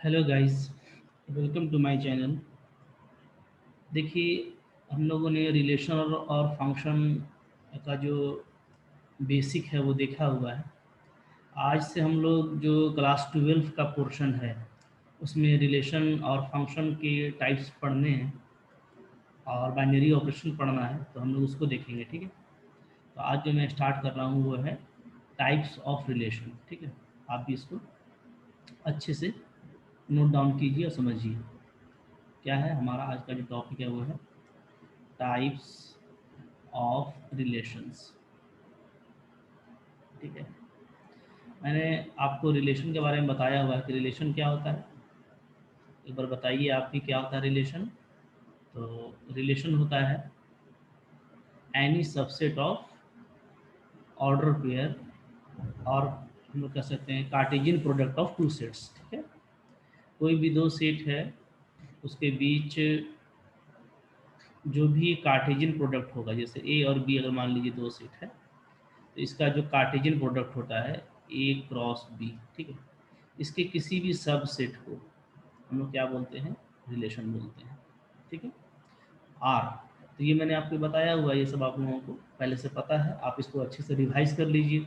Hello guys, welcome to my channel. देखिए, हम लोगों ने रिलेशन और फंक्शन का जो बेसिक है वो देखा हुआ है। आज से हम लोग जो क्लास 12 का पोर्शन है उसमें रिलेशन और फंक्शन के टाइप्स पढ़ने हैं और बाइनरी ऑपरेशन पढ़ना है, तो हम लोग उसको देखेंगे। ठीक है, तो आज जो मैं स्टार्ट कर रहा हूँ वो है टाइप्स ऑफ रिलेशन। ठीक है, आप भी इसको अच्छे से नोट डाउन कीजिए और समझिए क्या है हमारा आज का जो टॉपिक है। वो है टाइप्स ऑफ रिलेशंस। ठीक है, मैंने आपको रिलेशन के बारे में बताया हुआ है कि रिलेशन क्या होता है। एक बार बताइए आप भी, क्या होता है रिलेशन। तो रिलेशन होता है any subset of order pair, और हम लोग कह सकते हैं Cartesian product of two sets. ठीक है, कोई भी दो सेट है उसके बीच जो भी कार्टेशियन प्रोडक्ट होगा, जैसे ए और बी अगर मान लीजिए दो सेट है, तो इसका जो कार्टेशियन प्रोडक्ट होता है ए क्रॉस बी। ठीक है, इसके किसी भी सब सेट को हम लोग क्या बोलते हैं, रिलेशन बोलते हैं। ठीक है, आर, तो ये मैंने आपको बताया हुआ है, ये सब आप लोगों को पहले से पता है, आप इसको अच्छे से रिवाइज कर लीजिए।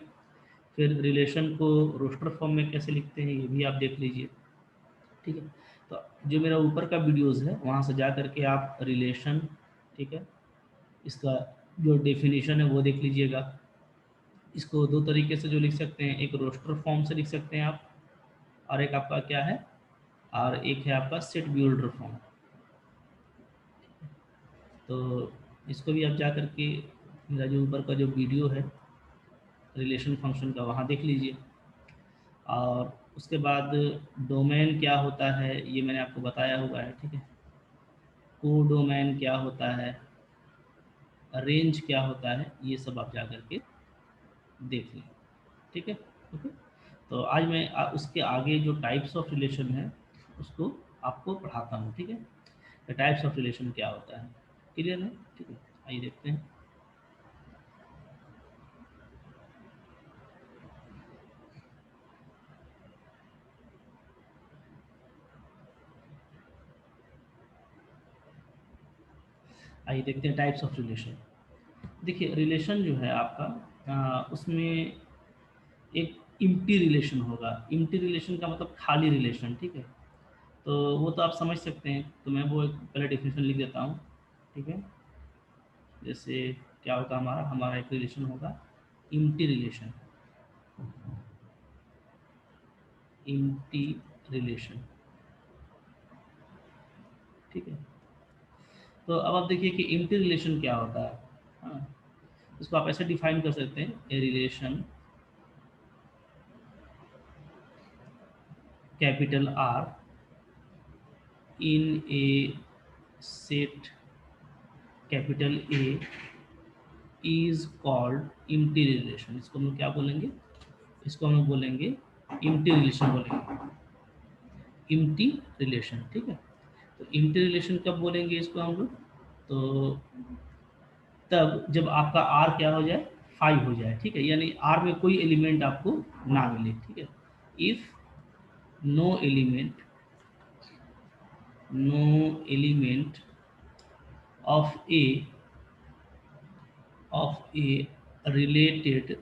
फिर रिलेशन को रोस्टर फॉर्म में कैसे लिखते हैं ये भी आप देख लीजिए। ठीक है, तो जो मेरा ऊपर का वीडियोज़ है वहाँ से जा करके आप रिलेशन, ठीक है, इसका जो डेफिनेशन है वो देख लीजिएगा। इसको दो तरीके से जो लिख सकते हैं, एक रोस्टर फॉर्म से लिख सकते हैं आप, और एक आपका क्या है, और एक है आपका सेट बिल्डर फॉर्म। तो इसको भी आप जा कर के मेरा जो ऊपर का जो वीडियो है रिलेशन फंक्शन का वहाँ देख लीजिए। और उसके बाद डोमेन क्या होता है ये मैंने आपको बताया हुआ है। ठीक है, को डोमेन क्या होता है, रेंज क्या होता है, ये सब आप जा कर के देख लें। ठीक है, ओके। तो आज मैं उसके आगे जो टाइप्स ऑफ रिलेशन है उसको आपको पढ़ाता हूँ। ठीक है, टाइप्स ऑफ रिलेशन क्या होता है, क्लियर है। ठीक है, आइए देखते हैं। आइए देखते हैं टाइप्स ऑफ रिलेशन। देखिए, रिलेशन जो है आपका उसमें एक इम्प्टी रिलेशन होगा। इम्प्टी रिलेशन का मतलब खाली रिलेशन। ठीक है, तो वो तो आप समझ सकते हैं, तो मैं वो एक पहले डेफिनेशन लिख देता हूँ। ठीक है, जैसे क्या होगा, हमारा हमारा एक रिलेशन होगा इम्प्टी रिलेशन। इम्प्टी रिलेशन, ठीक है। तो अब आप देखिए कि इम्प्टी रिलेशन क्या होता है। हाँ, इसको आप ऐसे डिफाइन कर सकते हैं, a relation capital R in a set capital A is called empty relation. इसको हम लोग क्या बोलेंगे, इसको हम लोग बोलेंगे इम्प्टी रिलेशन बोलेंगे, इम्प्टी रिलेशन। ठीक है, तो इम्प्टी रिलेशन कब बोलेंगे इसको हम लोग, तो तब जब आपका आर क्या हो जाए, 5 हो जाए। ठीक है, यानी आर में कोई एलिमेंट आपको ना मिले। ठीक है, if no element, no element of A related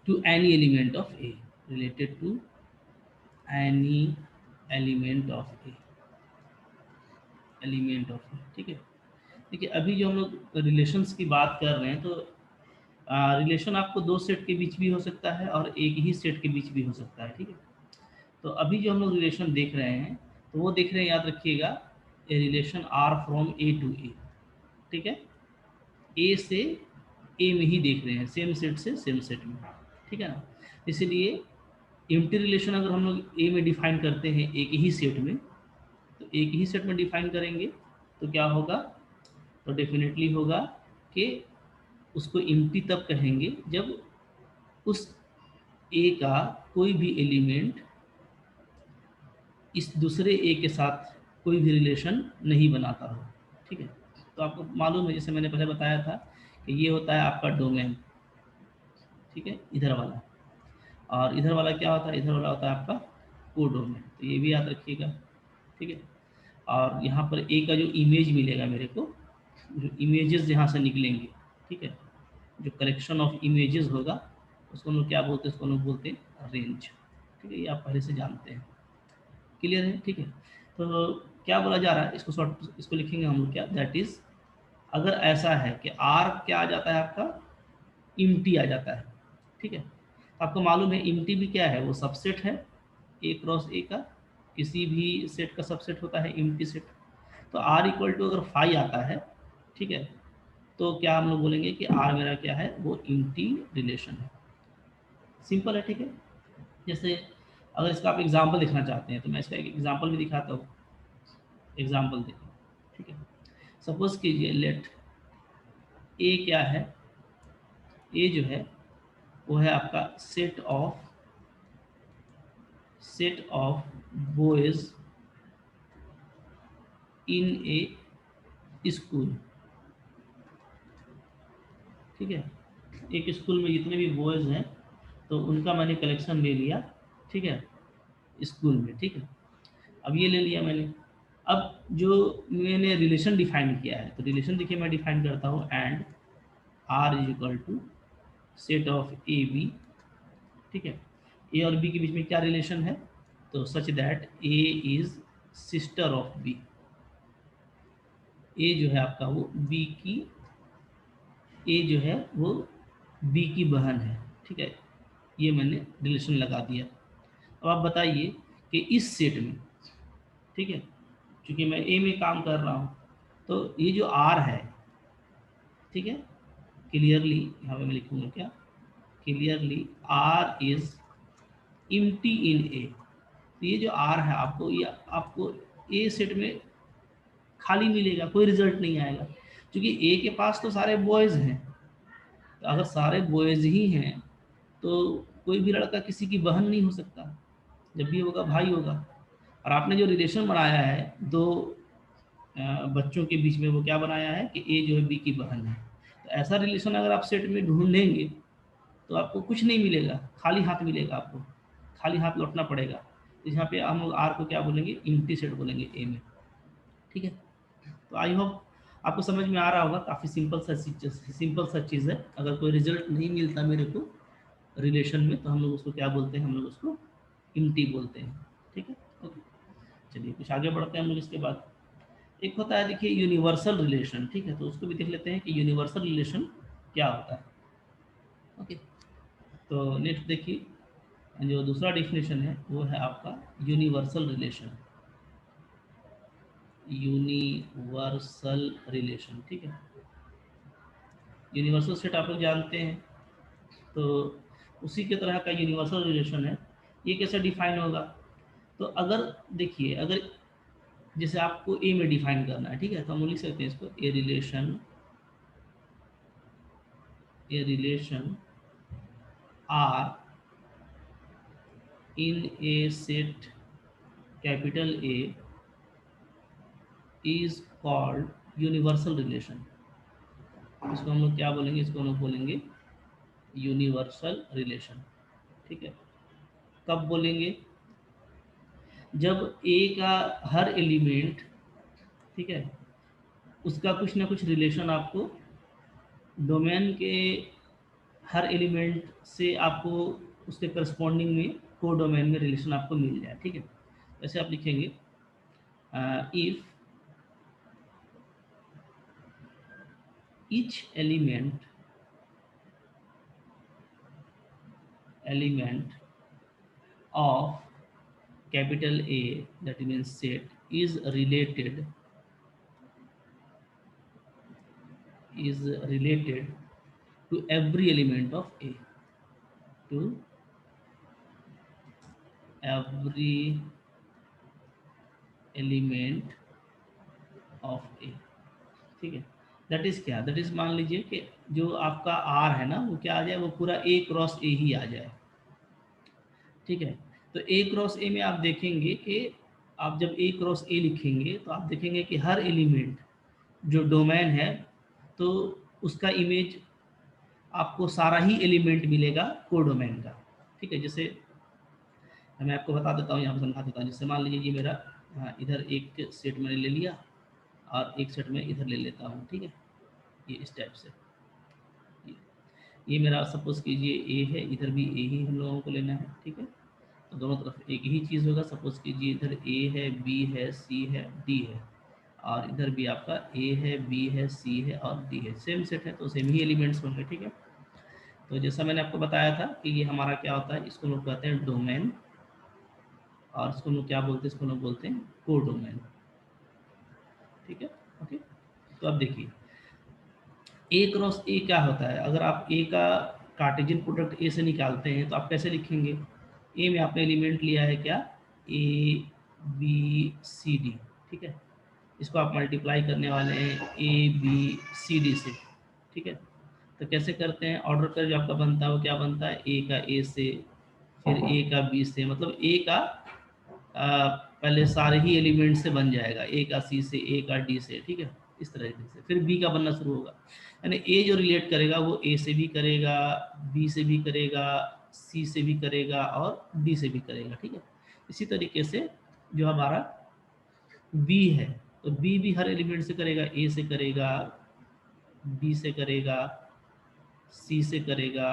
to any element of A, related to any element of A, element of A. ठीक है, देखिए अभी जो हम लोग रिलेशंस की बात कर रहे हैं, तो रिलेशन आपको दो सेट के बीच भी हो सकता है और एक ही सेट के बीच भी हो सकता है। ठीक है, तो अभी जो हम लोग रिलेशन देख रहे हैं, तो वो देख रहे हैं, याद रखिएगा, a relation R from A to A. ठीक है, ए से ए में ही देख रहे हैं, सेम सेट से सेम सेट में। ठीक है ना, इसीलिए एम्प्टी रिलेशन अगर हम लोग ए में डिफाइन करते हैं एक ही सेट में, तो एक ही सेट में डिफाइन करेंगे तो क्या होगा, तो डेफिनेटली होगा कि उसको एम्प्टी तब कहेंगे जब उस ए का कोई भी एलिमेंट इस दूसरे ए के साथ कोई भी रिलेशन नहीं बनाता हो। ठीक है, तो आपको मालूम है, जैसे मैंने पहले बताया था कि ये होता है आपका डोमेन। ठीक है, इधर वाला, और इधर वाला क्या होता है, इधर वाला होता है आपका कोडोमेन, तो ये भी याद रखिएगा, ठीक है। और यहाँ पर ए का जो इमेज मिलेगा मेरे को, जो इमेजेस यहाँ से निकलेंगे, ठीक है, जो कलेक्शन ऑफ इमेजेस होगा उसको हम लोग क्या बोलते हैं, उसको हम लोग बोलते हैं रेंज, ठीक है, ये आप पहले से जानते हैं, क्लियर है, ठीक है। तो क्या बोला जा रहा है, इसको शॉर्ट इसको लिखेंगे हम लोग क्या, दैट इज अगर ऐसा है कि आर क्या आ जाता है आपका, इम्टी आ जाता है, ठीक है। आपको मालूम है इम्टी भी क्या है, वो सबसेट है ए क्रॉस ए का, किसी भी सेट का सबसेट होता है इम्टी सेट। तो आर इक्वल टू अगर फाइव आता है, ठीक है, तो क्या हम लोग बोलेंगे कि आर मेरा क्या है, वो इम्टी रिलेशन है, सिंपल है, ठीक है। जैसे अगर इसका आप एग्जाम्पल देखना चाहते हैं तो मैं इसका एक एग्जाम्पल भी दिखाता हूँ, एग्जाम्पल देखिए, ठीक है। सपोज कीजिए लेट ए क्या है, ए जो है वो है आपका set of boys in A school, ठीक है। एक स्कूल में जितने भी बॉयज हैं तो उनका मैंने कलेक्शन ले लिया, ठीक है, स्कूल में, ठीक है। अब ये ले लिया मैंने, अब जो मैंने रिलेशन डिफाइन किया है, तो रिलेशन देखिए मैं डिफाइन करता हूँ, and R is equal to set of A B, ठीक है। ए और बी के बीच में क्या रिलेशन है, तो such that A is sister of B, A जो है आपका वो बी की, ए जो है वो बी की बहन है, ठीक है, ये मैंने रिलेशन लगा दिया। अब आप बताइए कि इस सेट में, ठीक है, क्योंकि मैं ए में काम कर रहा हूँ, तो ये जो आर है, ठीक है, क्लियरली यहाँ पे मैं लिखूंगा क्या, क्लियरली आर इज इम्टी इन ए, तो ये जो आर है आपको, ये आपको ए सेट में खाली मिलेगा, कोई रिजल्ट नहीं आएगा, क्योंकि ए के पास तो सारे बॉयज हैं, तो अगर सारे बॉयज ही हैं तो कोई भी लड़का किसी की बहन नहीं हो सकता, जब भी होगा भाई होगा। और आपने जो रिलेशन बनाया है दो बच्चों के बीच में, वो क्या बनाया है कि ए जो है बी की बहन है, तो ऐसा रिलेशन अगर आप सेट में ढूंढेंगे तो आपको कुछ नहीं मिलेगा, खाली हाथ मिलेगा, आपको खाली हाथ लौटना पड़ेगा। तो यहाँ पे हम लोग आर को क्या बोलेंगे, इम्प्टी सेट बोलेंगे ए में, ठीक है। तो आई होप आपको समझ में आ रहा होगा, काफ़ी सिंपल सा चीज़ है। अगर कोई रिजल्ट नहीं मिलता मेरे को रिलेशन में, तो हम लोग उसको क्या बोलते हैं, हम लोग उसको इम्प्टी बोलते हैं, ठीक है, ओके। चलिए कुछ आगे बढ़ते हैं हम लोग। इसके बाद एक होता है देखिए यूनिवर्सल रिलेशन, ठीक है, तो उसको भी देख लेते हैं कि यूनिवर्सल रिलेशन क्या होता है, ओके। तो नेक्स्ट देखिए जो दूसरा डेफिनेशन है वो है आपका यूनिवर्सल रिलेशन, यूनिवर्सल रिलेशन, ठीक है। यूनिवर्सल सेट आप लोग जानते हैं, तो उसी के तरह का यूनिवर्सल रिलेशन है। ये कैसे डिफाइन होगा, तो अगर देखिए, अगर जैसे आपको ए में डिफाइन करना है, ठीक है, तो हम लिख सकते हैं इसको a relation R in a set capital A is called universal relation. इसको हम लोग क्या बोलेंगे, इसको हम लोग बोलेंगे यूनिवर्सल रिलेशन, ठीक है। कब बोलेंगे, जब ए का हर एलिमेंट, ठीक है, उसका कुछ ना कुछ रिलेशन आपको डोमेन के हर एलिमेंट से आपको उसके करस्पॉन्डिंग में को डोमेन में रिलेशन आपको मिल जाए, ठीक है। वैसे आप लिखेंगे if each element of capital A, that means set, is related to every element of A, to every element of A, ठीक है। दैट इज क्या, दैट इज मान लीजिए कि जो आपका आर है ना, वो क्या आ जाए, वो पूरा ए क्रॉस ए ही आ जाए, ठीक है। तो ए क्रॉस ए में आप देखेंगे कि आप जब ए क्रॉस ए लिखेंगे तो आप देखेंगे कि हर एलिमेंट जो डोमेन है, तो उसका इमेज आपको सारा ही एलिमेंट मिलेगा कोडोमेन का, ठीक है। जैसे मैं आपको बता देता हूँ, यहाँ पर समझा देता हूँ। जैसे मान लीजिए ये मेरा इधर एक सेट मैंने ले लिया और एक सेट में इधर ले लेता हूँ, ठीक है। ये इस टाइप से ये मेरा सपोज कीजिए ए है, इधर भी ए ही हम लोगों को लेना है, ठीक है। तो दोनों तरफ एक ही चीज़ होगा। सपोज कीजिए इधर ए है, बी है, सी है, डी है, और इधर भी आपका ए है, बी है, सी है और डी है। सेम सेट है तो सेम ही एलिमेंट्स होंगे, ठीक है। तो जैसा मैंने आपको बताया था कि ये हमारा क्या होता है, इसको लोग कहते हैं डोमेन, और इसको लोग क्या बोलते हैं, इसको लोग बोलते हैं कोडोमेन, ठीक है। ओके, तो अब देखिए ए क्रॉस ए क्या होता है। अगर आप ए का कार्टेशियन प्रोडक्ट ए से निकालते हैं तो आप कैसे लिखेंगे। ए में आपने एलिमेंट लिया है क्या, ए बी सी डी, ठीक है। इसको आप मल्टीप्लाई करने वाले हैं ए बी सी डी से, ठीक है। तो कैसे करते हैं, ऑर्डर कर जो आपका बनता है वो क्या बनता है, ए का ए से, फिर ए का बी से, मतलब ए का पहले सारे ही एलिमेंट से बन जाएगा, ए का सी से, ए का डी से, ठीक है। इस तरह से फिर बी का बनना शुरू होगा। यानी ए जो रिलेट करेगा वो ए से भी करेगा, बी से भी करेगा, सी से भी करेगा और डी से भी करेगा, ठीक है। इसी तरीके से जो हमारा बी है, तो बी भी हर एलिमेंट से करेगा, ए से करेगा, बी से करेगा, सी से करेगा,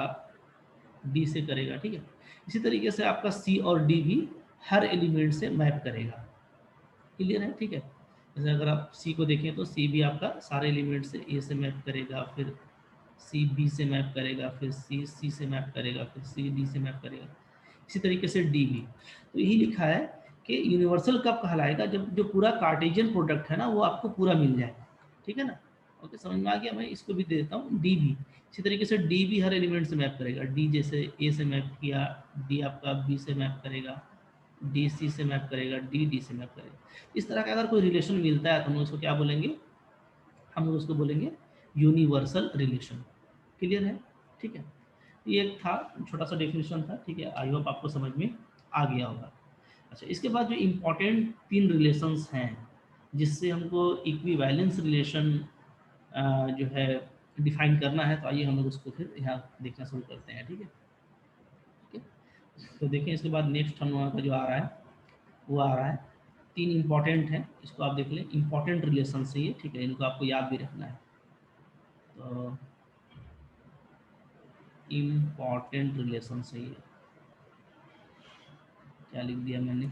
डी से करेगा, ठीक है। इसी तरीके से आपका सी और डी भी हर एलिमेंट से मैप करेगा। क्लियर है, ठीक है। जैसे अगर आप सी को देखें तो सी भी आपका सारे एलिमेंट से ए से मैप करेगा, फिर सी बी से मैप करेगा, फिर सी सी से मैप करेगा, फिर सी डी से मैप करेगा। इसी तरीके से डी भी। तो यही लिखा है कि यूनिवर्सल कब कहलाएगा, जब जो पूरा कार्टेशियन प्रोडक्ट है ना वो आपको पूरा मिल जाए, ठीक है ना। ओके, समझ में आ गया। मैं इसको भी दे देता हूँ डी भी। इसी तरीके से डी भी हर एलिमेंट से मैप करेगा। डी जैसे ए से मैप किया, डी आपका बी से मैप करेगा, डी सी से मैप करेगा, डी डी से मैप करेगा। इस तरह का अगर कोई रिलेशन मिलता है तो हम उसको क्या बोलेंगे, हम लोग उसको बोलेंगे यूनिवर्सल रिलेशन। क्लियर है, ठीक है। ये एक था छोटा सा डेफिनेशन था, ठीक है। आई होप आपको समझ में आ गया होगा। अच्छा, इसके बाद जो इम्पोर्टेंट 3 रिलेशंस हैं जिससे हमको इक्विवेलेंस रिलेशन जो है डिफाइन करना है, तो आइए हम लोग उसको फिर यहाँ देखना शुरू करते हैं, ठीक है। ठीक है, तो देखें इसके बाद नेक्स्ट हम लोगों का जो आ रहा है वो आ रहा है 3 इम्पॉर्टेंट हैं, इसको आप देख लें। इम्पॉर्टेंट रिलेशन से ये, ठीक है, इनको आपको याद भी रखना है। तो इम्पॉर्टेंट रिलेशन से ये क्या लिख दिया मैंने,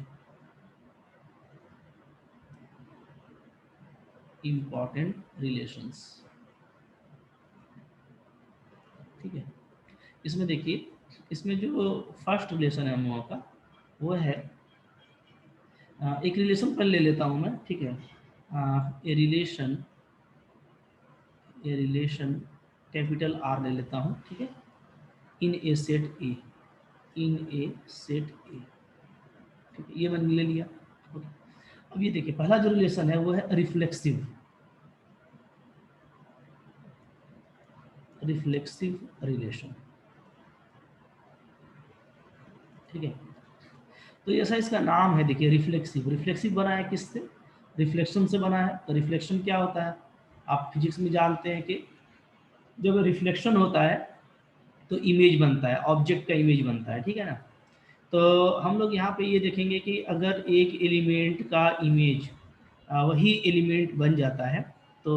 इम्पॉर्टेंट रिलेशंस, ठीक है। इसमें देखिए, इसमें जो फर्स्ट रिलेशन है हम लोगों का वो है एक रिलेशन पर ले लेता हूँ मैं, ठीक है। ए रिलेशन कैपिटल आर ले लेता हूँ, ठीक है। इन a set A, in a set ए, ठीक है, ये मैंने ले लिया। ओके, अब ये देखिए पहला जो रिलेशन है वो है रिफ्लेक्सिव, रिफ्लेक्सिव रिलेशन, ठीक है। तो ऐसा इसका नाम है, देखिए रिफ्लेक्सिव। रिफ्लेक्सिव बना है किससे, रिफ्लेक्शन से बना है। तो रिफ्लेक्शन क्या होता है, आप फिजिक्स में जानते हैं कि जब रिफ्लेक्शन होता है तो इमेज बनता है, ऑब्जेक्ट का इमेज बनता है, ठीक है ना। तो हम लोग यहाँ पे ये देखेंगे कि अगर एक एलिमेंट का इमेज वही एलिमेंट बन जाता है तो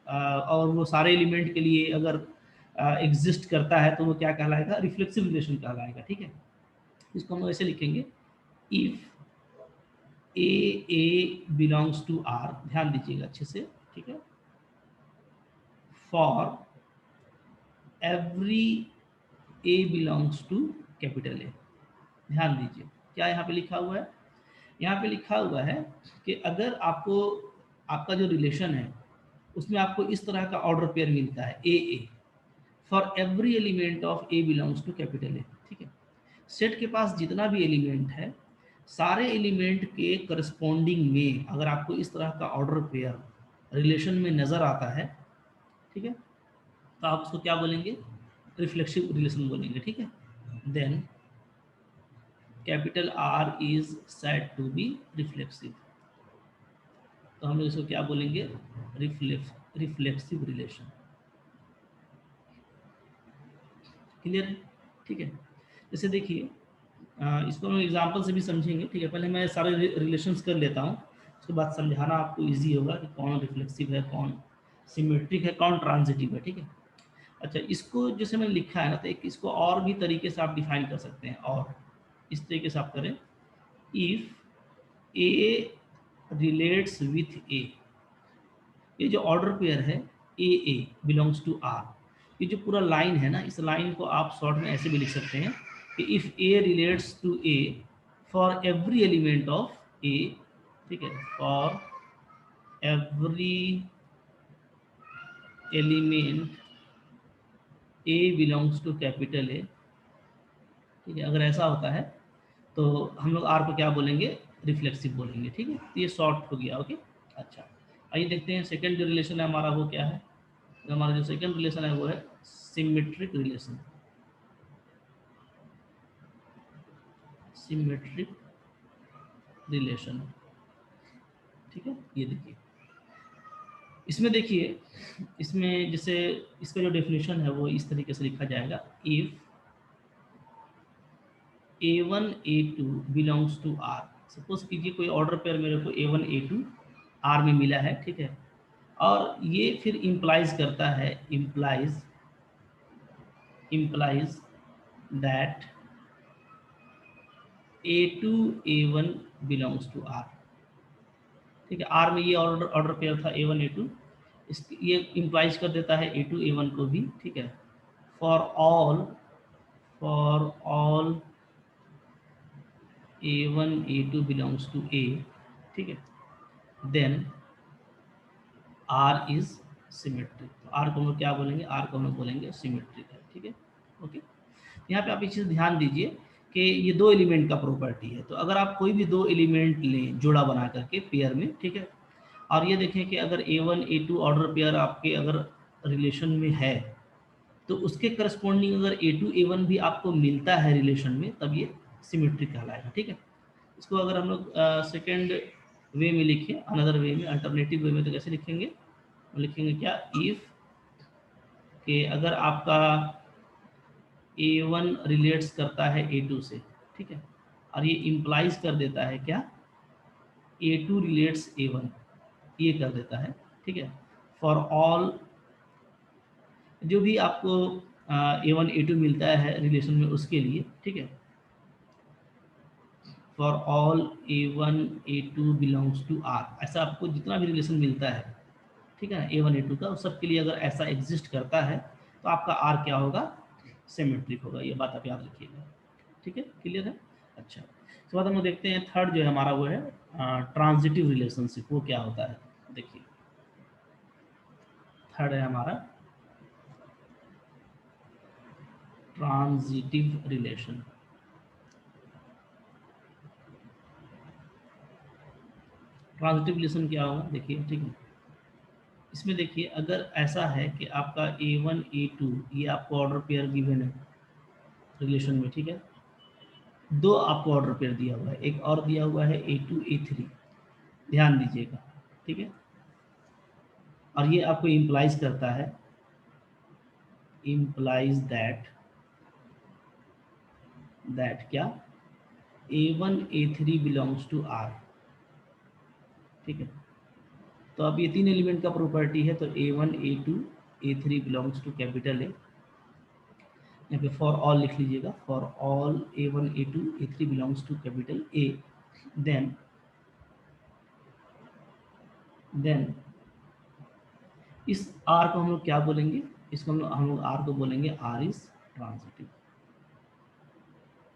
और वो सारे एलिमेंट के लिए अगर एग्जिस्ट करता है तो वो क्या कहलाएगा, रिफ्लेक्सिव रिलेशन कहलाएगा, ठीक है। इसको हम लोग ऐसे लिखेंगे, if A belongs to R, ध्यान दीजिएगा अच्छे से, ठीक है। For every A belongs to capital A, ध्यान दीजिए क्या यहाँ पे लिखा हुआ है। यहाँ पे लिखा हुआ है कि अगर आपको आपका जो रिलेशन है उसमें आपको इस तरह का ऑर्डर पेयर मिलता है A for every element of A belongs to capital A, ठीक है। सेट के पास जितना भी एलिमेंट है सारे एलिमेंट के करस्पॉन्डिंग में अगर आपको इस तरह का ऑर्डर पेयर रिलेशन में नज़र आता है, ठीक है, तो आप उसको क्या बोलेंगे, रिफ्लेक्सिव रिलेशन बोलेंगे, ठीक है। Then capital R is said to be reflexive, तो हम लोग इसको क्या बोलेंगे, रिफ्लेक्सिव रिलेशन। क्लियर है, ठीक है। जैसे देखिए इसको हम एग्जाम्पल से भी समझेंगे, ठीक है। पहले मैं सारे रिलेशंस कर लेता हूँ, उसके बाद समझाना आपको इजी होगा कि कौन रिफ्लेक्सिव है, कौन सिमेट्रिक है, कौन ट्रांजिटिव है, ठीक है। अच्छा, इसको जैसे मैंने लिखा है ना, तो एक इसको और भी तरीके से आप डिफाइन कर सकते हैं, और इस तरीके से आप करें, इफ ए रिलेट्स विथ ए, ये जो ऑर्डर पेयर है ए बिलोंग्स टू आर, ये जो पूरा लाइन है ना, इस लाइन को आप शॉर्ट में ऐसे भी लिख सकते हैं कि if A relates to A for every element of A, ठीक है, for every element A belongs to capital A, ठीक है। अगर ऐसा होता है तो हम लोग आर को क्या बोलेंगे, रिफ्लेक्सिव बोलेंगे, ठीक है। तो ये शॉर्ट हो गया, ओके। अच्छा, आइए देखते हैं सेकंड जो रिलेशन है हमारा वो क्या है। तो हमारा जो सेकंड रिलेशन है वो है सिमेट्रिक रिलेशन। सिमेट्रिक रिलेशन, ठीक है। ये देखिए, इसमें देखिए, इसमें जैसे इसका जो डेफिनेशन है वो इस तरीके से लिखा जाएगा, if a1 a2 belongs to r। Suppose कीजिए कोई ऑर्डर पेयर मेरे को a1 a2 r में मिला है, ठीक है। और ये फिर इम्प्लाइज करता है, implies that a2 a1 belongs to r, ठीक है। r में ये ऑर्डर पेयर था a1 a2, इस ये इम्प्लाइज कर देता है a2 a1 को भी, ठीक है। For all a1 a2 belongs to a, ठीक है, देन आर इज सिमेट्रिक। तो आर को हम लोग क्या बोलेंगे, आर को हम लोग बोलेंगे सिमेट्रिक है, ठीक है, ओके। यहाँ पे आप एक चीज़ ध्यान दीजिए कि ये दो एलिमेंट का प्रॉपर्टी है। तो अगर आप कोई भी दो एलिमेंट लें जोड़ा बना करके पेयर में, ठीक है, और ये देखें कि अगर a1 a2 ऑर्डर पेयर आपके अगर रिलेशन में है, तो उसके करस्पॉन्डिंग अगर a2 a1 भी आपको मिलता है रिलेशन में, तब ये सिमेट्रिक कहलाएगा, ठीक है। इसको अगर हम लोग सेकेंड वे में लिखें, अनदर वे में, अल्टरनेटिव वे में, तो कैसे लिखेंगे, लिखेंगे क्या, इफ कि अगर आपका a1 रिलेट्स करता है a2 से, ठीक है, और ये इम्प्लाइज कर देता है क्या, a2 रिलेट्स a1, ये कर देता है, ठीक है। फॉर ऑल, जो भी आपको a1 a2 मिलता है रिलेशन में उसके लिए, ठीक है, for all a1 a2 belongs to r, ऐसा आपको जितना भी रिलेशन मिलता है, ठीक है ना, a1 a2 का, उस सब के लिए अगर ऐसा एग्जिस्ट करता है तो आपका r क्या होगा, सिमेट्रिक होगा। ये बात आप याद रखिएगा, ठीक है, क्लियर है। अच्छा, इसके बाद हम लोग देखते हैं थर्ड जो है हमारा वो है ट्रांजिटिव रिलेशनशिप। वो क्या होता है, देखिए थर्ड है हमारा ट्रांजिटिव रिलेशन। ट्रांजिटिव रिलेशन क्या होगा, देखिए, ठीक है। इसमें देखिए, अगर ऐसा है कि आपका a1 a2 ये आपको ऑर्डर पेयर गिवन है रिलेशन में, ठीक है, दो आपको ऑर्डर पेयर दिया हुआ है, एक और दिया हुआ है a2 a3, ध्यान दीजिएगा, ठीक है। और ये आपको इम्प्लाइज करता है, इम्प्लाइज दैट क्या, a1 a3 belongs to r, ठीक है। तो अब ये तीन एलिमेंट का प्रॉपर्टी है, तो a1 a2 a3 belongs to capital ए। यहाँ पे फॉर ऑल लिख लीजिएगा, for all a1 a2 a3 belongs to capital A, then इस r को हम लोग क्या बोलेंगे, इसको हम लोग r को बोलेंगे r इज ट्रांजिटिव।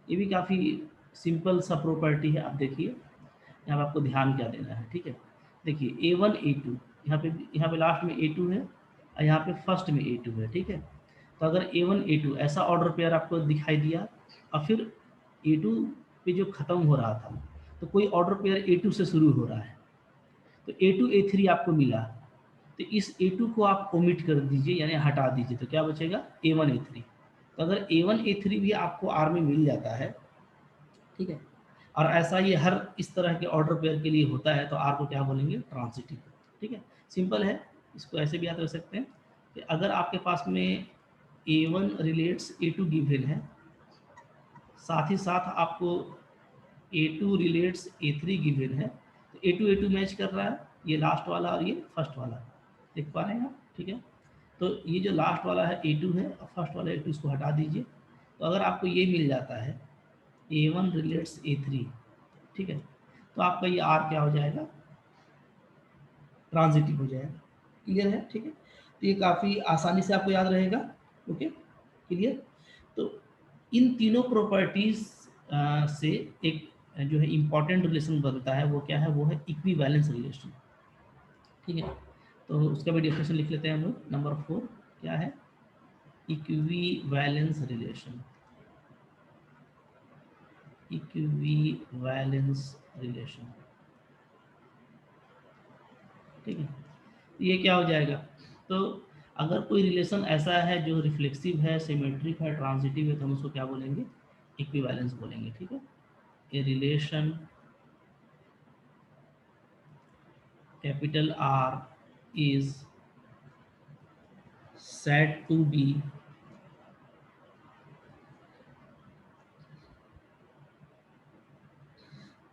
ये भी काफ़ी सिंपल सा प्रॉपर्टी है। आप देखिए यहाँ पे आपको ध्यान क्या देना है, ठीक है। देखिए a1 a2, यहाँ पे लास्ट में a2 है और यहाँ पे फर्स्ट में a2 है, ठीक है। तो अगर a1 a2 ऐसा ऑर्डर पेयर आपको दिखाई दिया और फिर a2 पे जो ख़त्म हो रहा था, तो कोई ऑर्डर पेयर a2 से शुरू हो रहा है, तो a2 a3 आपको मिला, तो इस a2 को आप ओमिट कर दीजिए, यानी हटा दीजिए, तो क्या बचेगा, a1 a3। तो अगर a1 a3 भी आपको r में मिल जाता है, ठीक है, और ऐसा ये हर इस तरह के ऑर्डर पेयर के लिए होता है, तो आर को क्या बोलेंगे, ट्रांजिटिव, ठीक है। सिंपल है, इसको ऐसे भी याद रख सकते हैं कि अगर आपके पास में a1 रिलेट्स a2 गिवन है, साथ ही साथ आपको A2 रिलेट्स A3 गिवन है, तो A2 मैच कर रहा है, ये लास्ट वाला और ये फर्स्ट वाला, देख पा रहे हैं आप, ठीक है। तो ये जो लास्ट वाला है A2 है और फर्स्ट वाला A2, इसको हटा दीजिए। तो अगर आपको ये मिल जाता है A1 रिलेट्स A3, ठीक है, तो आपका ये R क्या हो जाएगा, ट्रांजिटिव हो जाएगा। क्लियर है, ठीक है। तो ये काफ़ी आसानी से आपको याद रहेगा। Okay, clear. तो इन तीनों प्रॉपर्टीज से एक जो है इम्पॉर्टेंट रिलेशन बनता है, वो क्या है, वो है इक्विवेलेंस रिलेशन, ठीक है। तो उसका भी डेफिनेशन लिख लेते हैं हम लोग। नंबर 4 क्या है, इक्विवेलेंस रिलेशन। इक्विवेलेंस रिलेशन, ठीक है। ये क्या हो जाएगा, तो अगर कोई रिलेशन ऐसा है जो रिफ्लेक्सिव है, सिमेट्रिक है, ट्रांजिटिव है, तो हम उसको क्या बोलेंगे, इक्विवेलेंस बोलेंगे, ठीक है। A relation capital R is said to be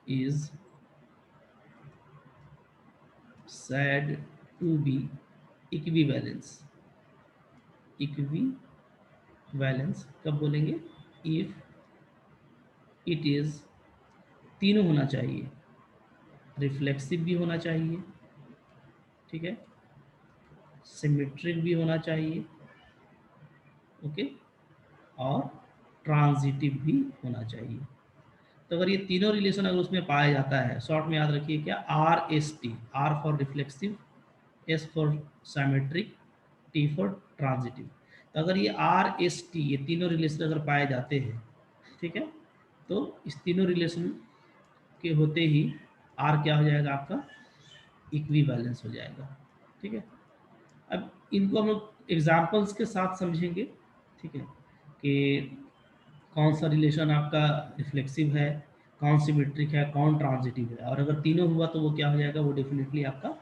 is said to be equivalence। equivalence कब बोलेंगे, if it is, तीनों होना चाहिए, रिफ्लेक्सिव भी होना चाहिए, ठीक है, सिमेट्रिक भी होना चाहिए, ओके, और ट्रांजिटिव भी होना चाहिए। तो अगर ये तीनों रिलेशन अगर उसमें पाया जाता है, शॉर्ट में याद रखिए क्या, RST, R for reflexive, S for symmetric, T for transitive. तो अगर ये RST, ये तीनों रिलेशन अगर पाए जाते हैं, ठीक है, तो इस तीनों रिलेशन के होते ही R क्या हो जाएगा आपका, इक्विवेलेंस हो जाएगा, ठीक है। अब इनको हम लोग एग्जाम्पल्स के साथ समझेंगे, ठीक है, कि कौन सा रिलेशन आपका रिफ्लेक्सिव है, कौन सिमेट्रिक है, कौन ट्रांजिटिव है, और अगर तीनों हुआ तो वो क्या हो जाएगा, वो डेफिनेटली आपका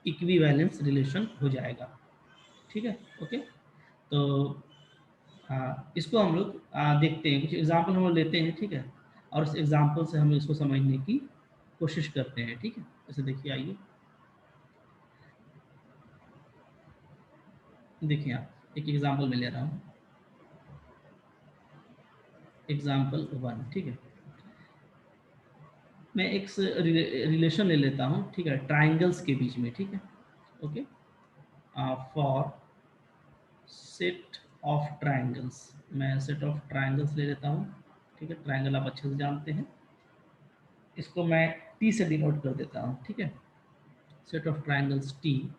इक्विवेलेंस रिलेशन हो जाएगा, ठीक है। ओके, तो हाँ, इसको हम लोग देखते हैं, कुछ एग्जाम्पल हम लोग लेते हैं, ठीक है, और उस एग्जाम्पल से हम इसको समझने की कोशिश करते हैं, ठीक है। जैसे देखिए, आइए देखिए, आप एक एग्जाम्पल में ले रहा हूँ, एग्जाम्पल 1, ठीक है। मैं एक रिलेशन ले लेता हूँ, ठीक है, ट्राइंगल्स के बीच में, ठीक है, okay, for set of triangles, मैं सेट ऑफ ट्राइंगल्स ले लेता हूँ, ठीक है, ट्राइंगल आप अच्छे से जानते हैं, इसको मैं टी से डिनोट कर देता हूँ, ठीक है, सेट ऑफ ट्राइंगल्स टी।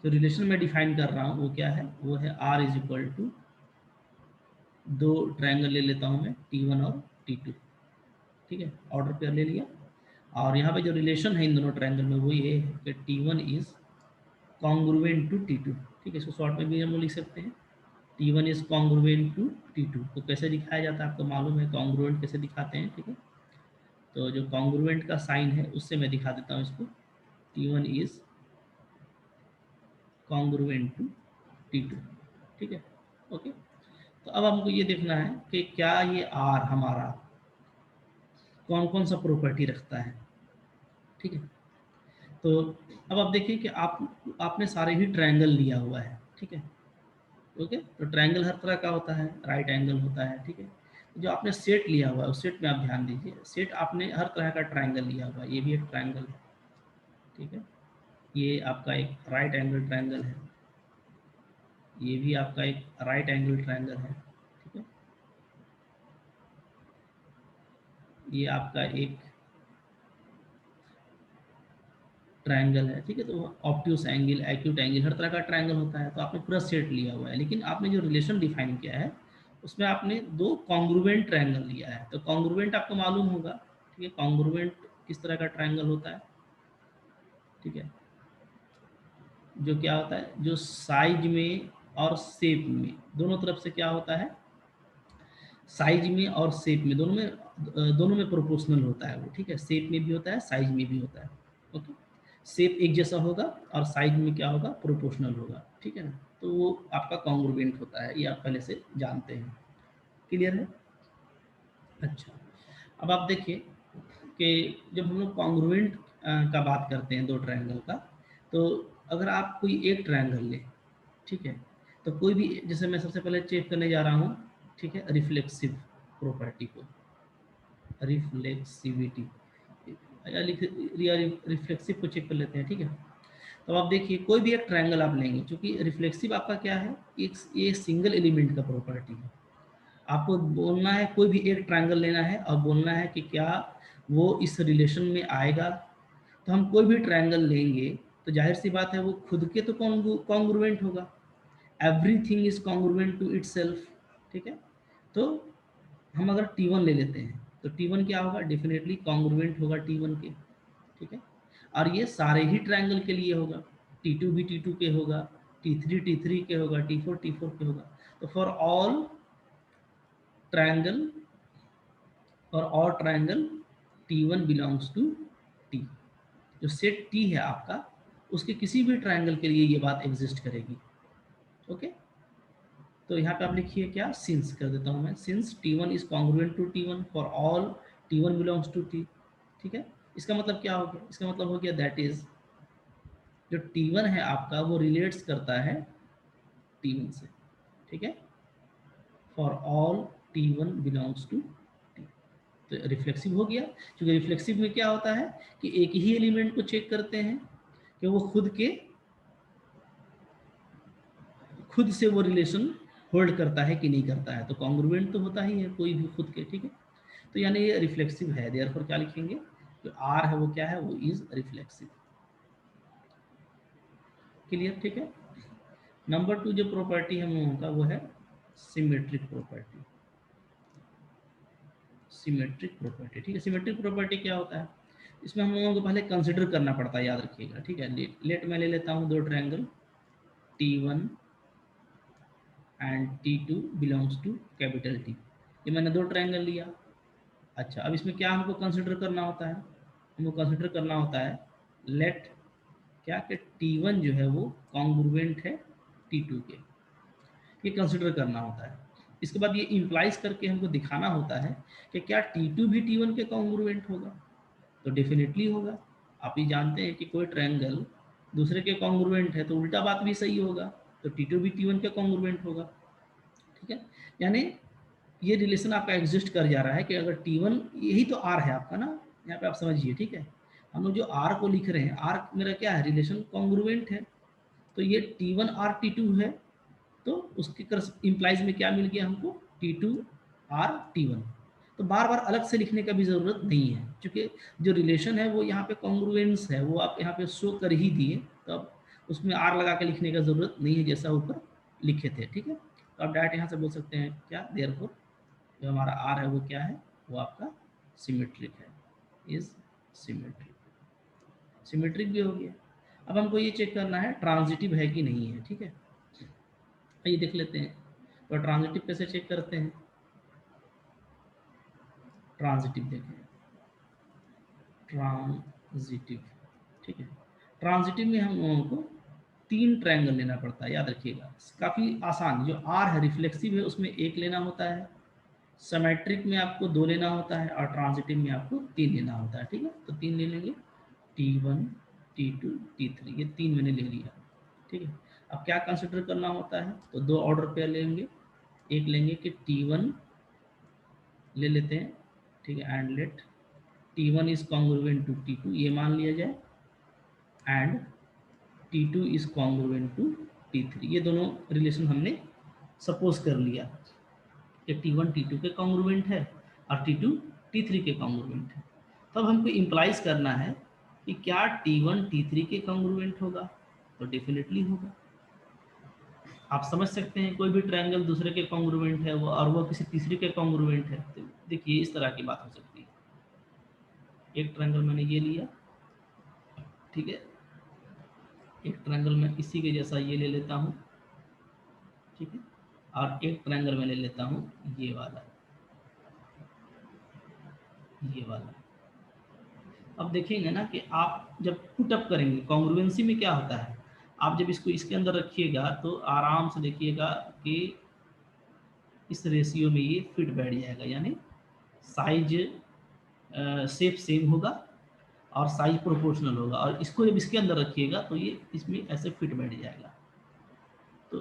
तो रिलेशन में डिफाइन कर रहा हूँ वो क्या है, वो है R इज इक्वल टू, दो ट्राइंगल ले लेता हूँ मैं, T1 और T2, ठीक है, ऑर्डर पे ले लिया। और यहाँ पे जो रिलेशन है इन दोनों ट्राइंगल में वो ये है कि T1 is congruent to T2, ठीक है, इसको शॉर्ट में भी हम लोग लिख सकते हैं, T1 is congruent to T2। तो कैसे दिखाया जाता है आपको मालूम है, कॉन्ग्रुएंट कैसे दिखाते हैं, ठीक है। तो जो कॉन्ग्रुएंट का साइन है उससे मैं दिखा देता हूँ इसको, T1 is congruent to T2, ठीक है, ओके। तो अब हमको ये देखना है कि क्या ये R हमारा कौन कौन सा प्रॉपर्टी रखता है, ठीक है। तो अब आप देखिए कि आपने सारे ही ट्रायंगल लिया हुआ है, ठीक है, ओके। तो ट्रायंगल हर तरह का होता है, राइट एंगल होता है, ठीक है। जो आपने सेट लिया हुआ है उस सेट में आप ध्यान दीजिए, सेट आपने हर तरह का ट्रायंगल लिया हुआ है, ये भी एक ट्रायंगल है, ठीक है, ये आपका एक राइट एंगल ट्रायंगल है, ये भी आपका एक राइट एंगल ट्रायंगल है, ठीक है, ये आपका एक ट्रायंगल है, ठीक है। तो ऑप्ट्यूस एंगल, एक्यूट एंगल, हर तरह का ट्रायंगल होता है, तो आपने पूरा सेट लिया हुआ है, लेकिन आपने जो रिलेशन डिफाइन किया है उसमें आपने दो कॉन्ग्रुएंट ट्रायंगल लिया है। तो कॉन्ग्रुएंट आपको मालूम होगा, ठीक है, कॉन्ग्रुएंट किस तरह का ट्रायंगल होता है, ठीक है, जो क्या होता है, जो साइज में और शेप में दोनों तरफ से क्या होता है, साइज में और शेप में दोनों में प्रोपोर्शनल होता है वो, ठीक है, शेप में भी होता है, साइज में भी होता है, ओके। शेप एक जैसा होगा और साइज में क्या होगा, प्रोपोर्शनल होगा, ठीक है ना। तो वो आपका कॉन्ग्रुएंट होता है, ये आप पहले से जानते हैं, क्लियर है। अच्छा, अब आप देखिए कि जब हम लोग कॉन्ग्रुएंट का बात करते हैं दो ट्रायंगल का, तो अगर आप कोई एक ट्रायंगल लें, ठीक है, तो कोई भी, जैसे मैं सबसे पहले चेक करने जा रहा हूँ, ठीक है, रिफ्लेक्सिव प्रॉपर्टी को, रिफ्लेक्सिविटी या रिफ्लेक्सिव को चेक कर लेते हैं, ठीक है। तो आप देखिए कोई भी एक ट्रायंगल आप लेंगे, क्योंकि रिफ्लेक्सिव आपका क्या है, एक ये सिंगल एलिमेंट का प्रॉपर्टी है। आपको बोलना है कोई भी एक ट्रायंगल लेना है और बोलना है कि क्या वो इस रिलेशन में आएगा। तो हम कोई भी ट्रायंगल लेंगे तो जाहिर सी बात है वो खुद के तो कॉन्ग्रुएंट होगा, everything is congruent to itself, ठीक है। तो हम अगर T1 ले लेते हैं तो T1 क्या होगा, डेफिनेटली कॉन्ग्रुएंट होगा T1 के, ठीक है। और ये सारे ही ट्रायंगल के लिए होगा, T2 भी T2 के होगा, T3 T3 के होगा, T4 T4 के होगा। तो फॉर ऑल ट्रायंगल, और all triangle T1 belongs to T, जो सेट T है आपका, उसके किसी भी ट्रायंगल के लिए ये बात एग्जिस्ट करेगी। ओके, तो यहाँ पे आप लिखिए क्या, सिंस कर देता हूँ मैं, since T1 is congruent to T1 for all T1 belongs to T, ठीक है। इसका मतलब क्या हो गया, इसका मतलब हो गया दैट इज जो T1 है आपका वो रिलेट्स करता है T1 से, ठीक है, for all T1 belongs to T। तो रिफ्लेक्सिव हो गया, क्योंकि रिफ्लेक्सिव में क्या होता है कि एक ही एलिमेंट को चेक करते हैं कि वो खुद से वो रिलेशन होल्ड करता है कि नहीं करता है। तो कॉन्ग्रुएंट तो होता ही है कोई भी खुद के, ठीक है। तो यानी ये रिफ्लेक्सिव है, देयरफॉर क्या लिखेंगे, जो आर है वो क्या है, वो इज रिफ्लेक्सिव। क्लियर, ठीक है। नंबर 2 जो प्रॉपर्टी हम लोगों का वो है सिमेट्रिक प्रॉपर्टी, सिमेट्रिक प्रॉपर्टी, ठीक है। सिमेट्रिक प्रॉपर्टी क्या होता है, इसमें हम लोगों को पहले कंसिडर करना पड़ता है, याद रखिएगा, ठीक है। लेट मैं ले लेता हूँ दो triangle T1 and T2 belongs to capital T। ये मैंने दो ट्रायंगल लिया। अच्छा, अब इसमें क्या हमको कंसिडर करना होता है, हमको कंसिडर करना होता है लेट क्या कि T1 जो है वो कॉन्ग्रुएंट है T2 के, ये कंसिडर करना होता है। इसके बाद ये इम्प्लाइज करके हमको दिखाना होता है कि क्या T2 भी T1 के कॉन्ग्रुएंट होगा। तो डेफिनेटली होगा, आप ही जानते हैं कि कोई ट्रायंगल दूसरे के कॉन्ग्रुएंट है तो उल्टा बात भी सही होगा, तो T2 भी T1 के कॉन्ग्रुएंट होगा, ठीक है। यानी ये रिलेशन आपका एग्जिस्ट कर जा रहा है कि अगर T1, यही तो R है आपका ना, यहाँ पे आप समझिए, ठीक है। हम लोग जो R को लिख रहे हैं, R मेरा क्या है, रिलेशन कॉन्ग्रुएंट है। तो ये T1 R T2 है, तो उसके इम्प्लाइज में क्या मिल गया हमको, T2 R T1। तो बार बार अलग से लिखने का भी ज़रूरत नहीं है, क्योंकि जो रिलेशन है वो यहाँ पे कॉन्ग्रुएंस है, वो आप यहाँ पे शो कर ही दिए, तो अब उसमें R लगा के लिखने का ज़रूरत नहीं है, जैसा ऊपर लिखे थे, ठीक है। तो आप डायरेक्ट यहाँ से बोल सकते हैं क्या, देयरफॉर जो हमारा R है वो क्या है, वो आपका सिमेट्रिक है, इज सिमेट्रिक, सिमेट्रिक भी हो गया। अब हमको ये चेक करना है ट्रांजिटिव है कि नहीं है, ठीक है। ये देख लेते हैं, तो ट्रांजिटिव कैसे चेक करते हैं, ट्रांजिटिव देखें, ट्रांजिटिव, ठीक है। ट्रांजिटिव में हम लोगों को तीन ट्रायंगल लेना पड़ता है, याद रखिएगा, काफ़ी आसान। जो आर है रिफ्लेक्सिव है उसमें एक लेना होता है, सिमेट्रिक में आपको दो लेना होता है, और ट्रांजिटिव में आपको तीन लेना होता है, ठीक है। तो तीन ले लेंगे, T1 T2 T3, ये तीन मैंने ले लिया, ठीक है। अब क्या कंसिडर करना होता है, तो दो ऑर्डर पे लेंगे, एक लेंगे कि T1 ले लेते हैं, ठीक है, and let T1 is congruent to T2, ये मान लिया जाए, and T2 is congruent to T3, ये दोनों रिलेशन हमने सपोज कर लिया कि T1 T2 के कॉन्ग्रुएंट है और T2 T3 के कॉन्ग्रुएंट है। तब हमको इम्प्लाइज करना है कि क्या T1 T3 के कॉन्ग्रुएंट होगा, तो डेफिनेटली होगा। आप समझ सकते हैं कोई भी ट्रायंगल दूसरे के कॉन्ग्रुएंट है वो, और वो किसी तीसरे के कॉन्ग्रुएंट है, तो देखिए इस तरह की बात हो सकती है। एक ट्रायंगल मैंने ये लिया, ठीक है, एक ट्रायंगल मैं इसी के जैसा ये ले लेता हूँ, ठीक है, और एक ट्रायंगल मैं ले लेता हूँ ये वाला। अब देखेंगे ना कि आप जब पुट अप करेंगे, कॉन्ग्रुएंसी में क्या होता है, आप जब इसको इसके अंदर रखिएगा तो आराम से देखिएगा कि इस रेशियो में ये फिट बैठ जाएगा, यानी साइज शेप सेम होगा और साइज प्रोपोर्शनल होगा, और इसको जब इसके अंदर रखिएगा तो ये इसमें ऐसे फिट बैठ जाएगा। तो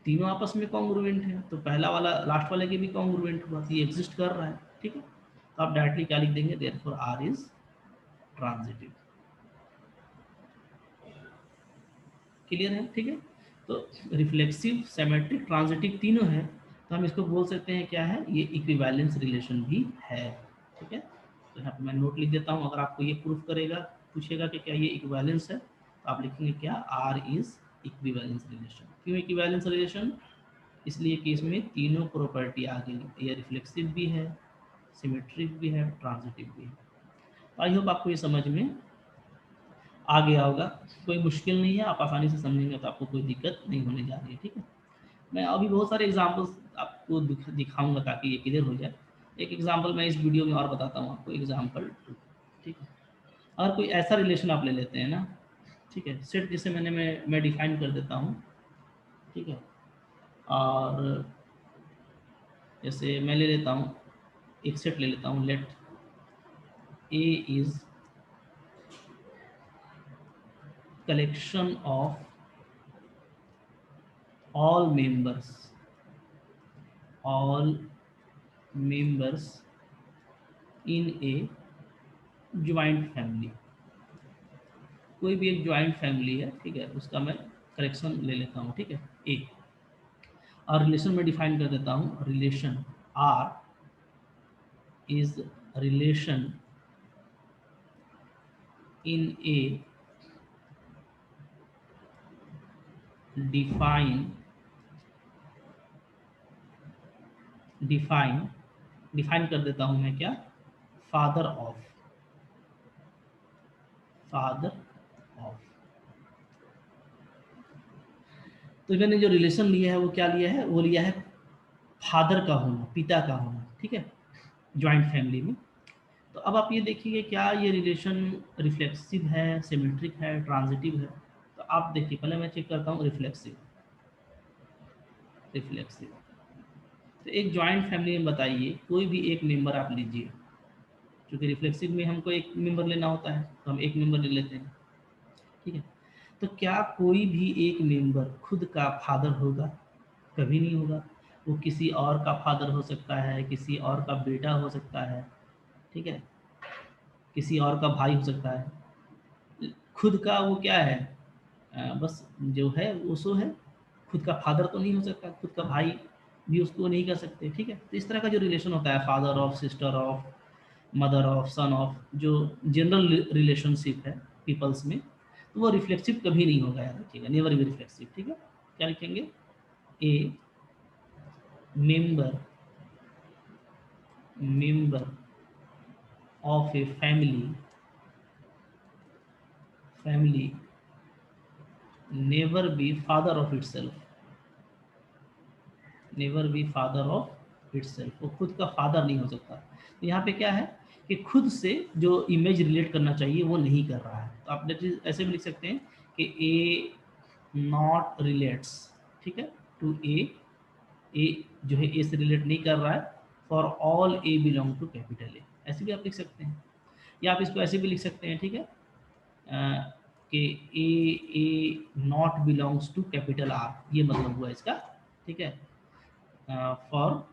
तीनों आपस में कॉन्ग्रुएंट है, तो पहला वाला लास्ट वाले के भी कॉन्ग्रुएंट हुआ, तो ये एग्जिस्ट कर रहा है। ठीक है, तो आप डायरेक्टली क्या लिख देंगे, therefore R is transitive. Clear है? ठीक है, तो रिफ्लेक्सिव, सिमेट्रिक, ट्रांजिटिव तीनों है, तो हम इसको बोल सकते हैं क्या है, ये इक्विवेलेंस रिलेशन भी है। ठीक है, तो यहाँ पे मैं नोट लिख देता हूँ। अगर आपको ये प्रूफ करेगा, पूछेगा कि क्या ये इक्विवेलेंस है, तो आप लिखेंगे क्या, आर इज इक्विवेलेंस रिलेशन। क्यों इक्विवेलेंस रिलेशन? इसलिए कि इसमें तीनों प्रॉपर्टी आ गई, ये रिफ्लेक्सिव भी है, सिमेट्रिक भी है, ट्रांजिटिव भी है। आई होप आपको ये समझ में आ गया होगा। कोई मुश्किल नहीं है, आप आसानी से समझेंगे तो आपको कोई दिक्कत नहीं होने जा रही है। ठीक है, मैं अभी बहुत सारे एग्जाम्पल्स आपको दिखाऊंगा ताकि ये क्लियर हो जाए। एक एग्जाम्पल मैं इस वीडियो में और बताता हूँ आपको, एग्जाम्पल 2। ठीक है, और कोई ऐसा रिलेशन आप ले लेते हैं ना, ठीक है, सेट जिसे मैं डिफाइन कर देता हूँ। ठीक है, और जैसे मैं ले लेता हूँ, एक सेट ले लेता हूँ, let A is collection of all members in a joint family। कोई भी एक ज्वाइंट फैमिली है, ठीक है, उसका मैं कलेक्शन ले लेता हूँ। ठीक है, ए, और रिलेशन में डिफाइन कर देता हूँ, relation R is relation in A define define define कर देता हूँ मैं क्या, फादर ऑफ तो मैंने जो रिलेशन लिया है वो क्या लिया है, वो लिया है फादर का होना, पिता का होना। ठीक है, ज्वाइंट फैमिली में। तो अब आप ये देखिए क्या ये रिलेशन रिफ्लेक्सिव है, सिमेट्रिक है, ट्रांजिटिव है। तो आप देखिए, पहले मैं चेक करता हूँ रिफ्लेक्सिव। तो एक ज्वाइंट फैमिली में बताइए, कोई भी एक मेंबर आप लीजिए, क्योंकि रिफ्लेक्सिव में हमको एक मेंबर लेना होता है तो हम एक मेंबर ले लेते हैं। ठीक है, तो क्या कोई भी एक मेंबर खुद का फादर होगा? कभी नहीं होगा। वो किसी और का फादर हो सकता है, किसी और का बेटा हो सकता है, ठीक है, किसी और का भाई हो सकता है। खुद का वो क्या है, बस जो है वो सो है, खुद का फादर तो नहीं हो सकता, खुद का भाई भी उसको नहीं कर सकते। ठीक है, तो इस तरह का जो रिलेशन होता है, father of, sister of, mother of, son of, जो जनरल रिलेशनशिप है पीपल्स में, तो वो रिफ्लेक्सिव कभी नहीं होगा, याद रखिएगा, नेवर बी रिफ्लेक्सिव। ठीक है, क्या लिखेंगे, ए member of a family never be father of itself, never be father of itself, वो खुद का फादर नहीं हो सकता। तो यहाँ पे क्या है कि खुद से जो इमेज रिलेट करना चाहिए वो नहीं कर रहा है। तो आप ऐसे भी लिख सकते हैं कि ए नॉट रिलेट्स, ठीक है, टू ए जो है ए से रिलेट नहीं कर रहा है, for all A belong to capital A, ऐसे भी आप लिख सकते हैं। या आप इसको ऐसे भी लिख सकते हैं, ठीक है, कि A not belongs to capital R, ये मतलब हुआ इसका। ठीक है, for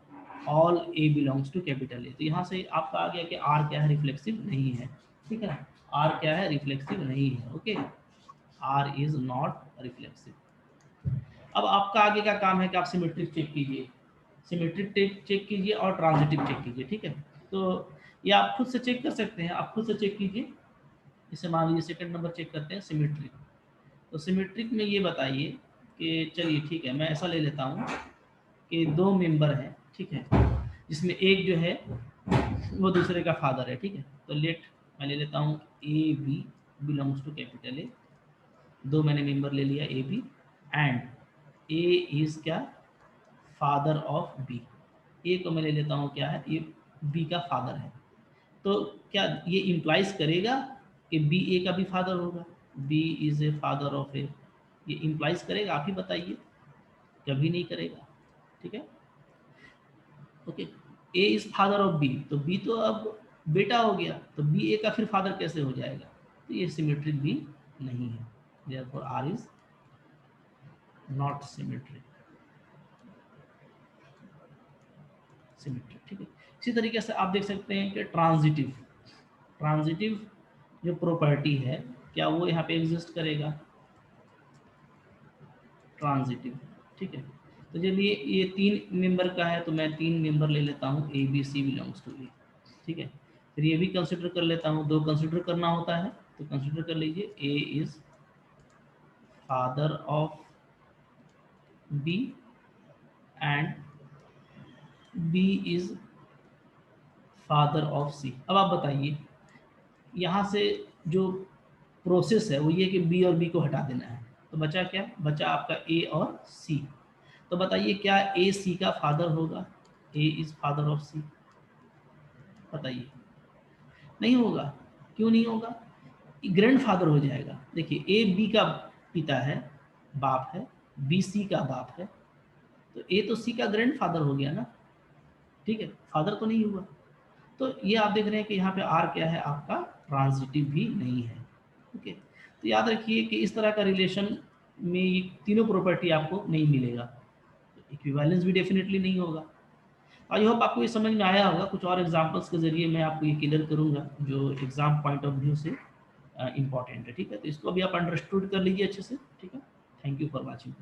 all A belongs to capital A, तो यहाँ से आपका आ गया कि आर क्या है, रिफ्लेक्सिव नहीं है। ठीक है, आर क्या है, रिफ्लेक्सिव नहीं है। Okay, R is not reflexive. अब आपका आगे का काम है कि आप सिमेट्रिक चेक कीजिए, सिमेट्रिक चेक कीजिए और ट्रांजिटिव चेक कीजिए। ठीक है, तो ये आप खुद से चेक कर सकते हैं, आप खुद से चेक कीजिए। इसे मान लीजिए सेकंड नंबर चेक करते हैं, सिमेट्रिक। तो सिमेट्रिक में ये बताइए कि चलिए ठीक है, मैं ऐसा ले लेता हूँ कि दो मेंबर हैं, ठीक है, जिसमें एक जो है वो दूसरे का फादर है। ठीक है, तो लेट मैं ले लेता हूँ A B belongs to capital A, दो मैंने मेंबर ले लिया A B, and A is क्या, फादर ऑफ बी। ए को मैं ले लेता हूँ क्या है, ये बी का फादर है। तो क्या ये इम्प्लाइज करेगा कि बी ए का भी फादर होगा, B is a father of A? ये इम्प्लाइज करेगा? आप ही बताइए। कभी नहीं करेगा। ठीक है, okay. A is father of B, तो बी तो अब बेटा हो गया, तो बी ए का फिर फादर कैसे हो जाएगा? तो ये सिमेट्रिक भी नहीं है, therefore R is not symmetric. Symmetric, ठीक है। इसी तरीके से आप देख सकते हैं कि ट्रांजिटिव, ट्रांजिटिव जो प्रॉपर्टी है क्या वो यहाँ पे एग्जिस्ट करेगा? ट्रांजिटिव, ठीक है। तो चलिए ये 3 मेंबर का है, तो मैं 3 मेंबर ले लेता हूँ, A B C belongs to A, ठीक है। फिर ये भी कंसिडर कर लेता हूँ, 2 कंसिडर करना होता है, तो कंसिडर कर लीजिए A is father of B and B is father of C. अब आप बताइए यहाँ से जो प्रोसेस है वो ये कि बी और बी को हटा देना है, तो बचा क्या? बचा आपका ए और सी। तो बताइए क्या ए सी का फादर होगा? ए इज फादर ऑफ सी, बताइए। नहीं होगा। क्यों नहीं होगा? ग्रैंड फादर हो जाएगा। देखिए ए बी का पिता है, बाप है, बी सी का बाप है, तो ए तो सी का ग्रैंड फादर हो गया ना, ठीक है, फादर तो नहीं हुआ। तो ये आप देख रहे हैं कि यहाँ पे आर क्या है आपका? ट्रांजिटिव भी नहीं है, ओके। तो याद रखिए कि इस तरह का रिलेशन में ये तीनों प्रॉपर्टी आपको नहीं मिलेगा, इक्विवेलेंस भी डेफिनेटली नहीं होगा। आई होप आपको ये समझ में आया होगा। कुछ और एग्जांपल्स के जरिए मैं आपको ये क्लियर करूंगा जो एग्जाम पॉइंट ऑफ व्यू से इंपॉर्टेंट है, ठीक है। तो इसको भी आप अंडरस्टूड कर लीजिए अच्छे से, ठीक है। Thank you for watching.